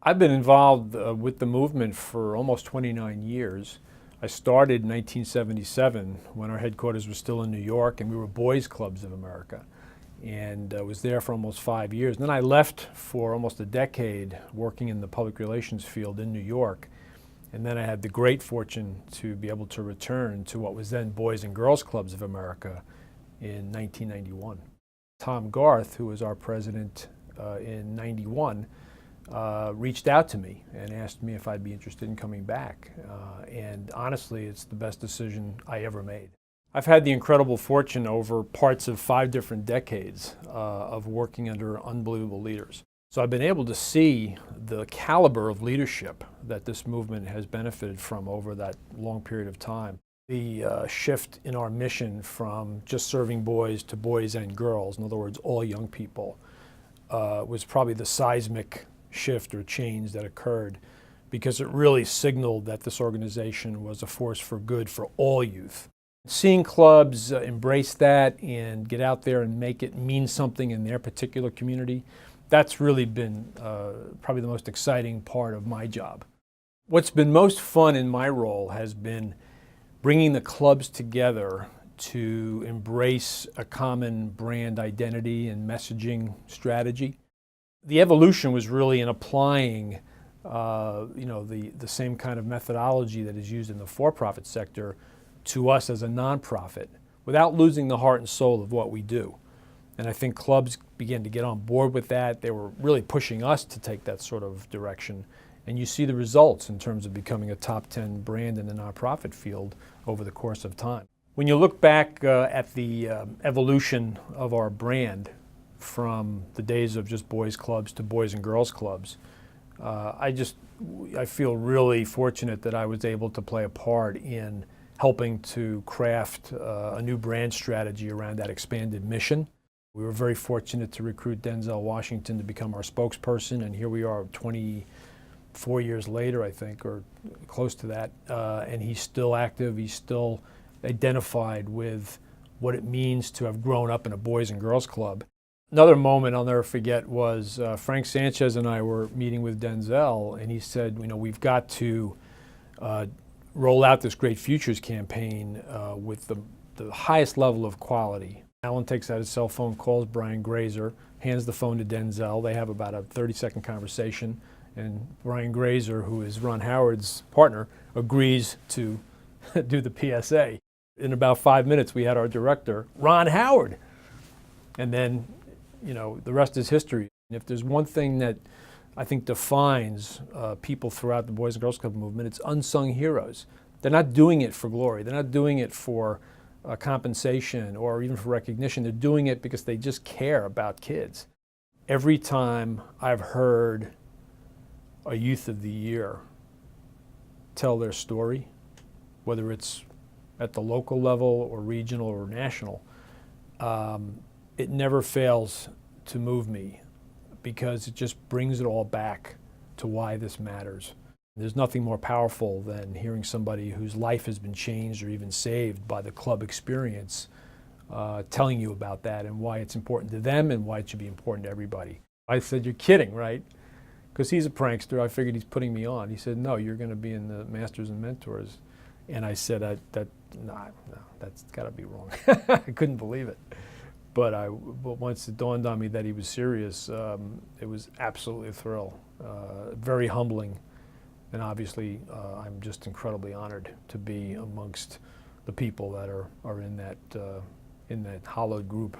I've been involved with the movement for almost 29 years. I started in 1977 when our headquarters was still in New York, and we were Boys Clubs of America. And I was there for almost 5 years. And then I left for almost a decade working in the public relations field in New York. And then I had the great fortune to be able to return to what was then Boys and Girls Clubs of America in 1991. Tom Garth, who was our president in 91, reached out to me and asked me if I'd be interested in coming back. And honestly, it's the best decision I ever made. I've had the incredible fortune over parts of 5 different decades of working under unbelievable leaders. So I've been able to see the caliber of leadership that this movement has benefited from over that long period of time. The shift in our mission from just serving boys to boys and girls, in other words, all young people, was probably the seismic shift or change that occurred, because it really signaled that this organization was a force for good for all youth. Seeing clubs embrace that and get out there and make it mean something in their particular community, that's really been probably the most exciting part of my job. What's been most fun in my role has been bringing the clubs together to embrace a common brand identity and messaging strategy. The evolution was really in applying the same kind of methodology that is used in the for-profit sector to us as a nonprofit without losing the heart and soul of what we do. And I think clubs began to get on board with that. They were really pushing us to take that sort of direction. And you see the results in terms of becoming a top 10 brand in the nonprofit field over the course of time. When you look back at the evolution of our brand from the days of just boys clubs to boys and girls clubs, I feel really fortunate that I was able to play a part in helping to craft a new brand strategy around that expanded mission. We were very fortunate to recruit Denzel Washington to become our spokesperson, and here we are 24 years later, I think, or close to that, and he's still active. He's still identified with what it means to have grown up in a boys and girls club. Another moment I'll never forget was Frank Sanchez and I were meeting with Denzel, and he said, we've got to roll out this Great Futures campaign with the highest level of quality. Alan takes out his cell phone, calls Brian Grazer, hands the phone to Denzel. They have about a 30-second conversation, and Brian Grazer, who is Ron Howard's partner, agrees to do the PSA. In about 5 minutes, we had our director, Ron Howard. And then, the rest is history. If there's one thing that I think defines people throughout the Boys and Girls Club movement, it's unsung heroes. They're not doing it for glory. They're not doing it for compensation or even for recognition. They're doing it because they just care about kids. Every time I've heard a Youth of the Year tell their story, whether it's at the local level or regional or national, it never fails to move me, because it just brings it all back to why this matters. There's nothing more powerful than hearing somebody whose life has been changed or even saved by the club experience telling you about that and why it's important to them and why it should be important to everybody. I said, "You're kidding, right?" Because he's a prankster. I figured he's putting me on. He said, "No, you're going to be in the Masters and Mentors." And I said, no, that's got to be wrong. I couldn't believe it. But once it dawned on me that he was serious, it was absolutely a thrill, very humbling. And obviously, I'm just incredibly honored to be amongst the people that are in that hallowed group.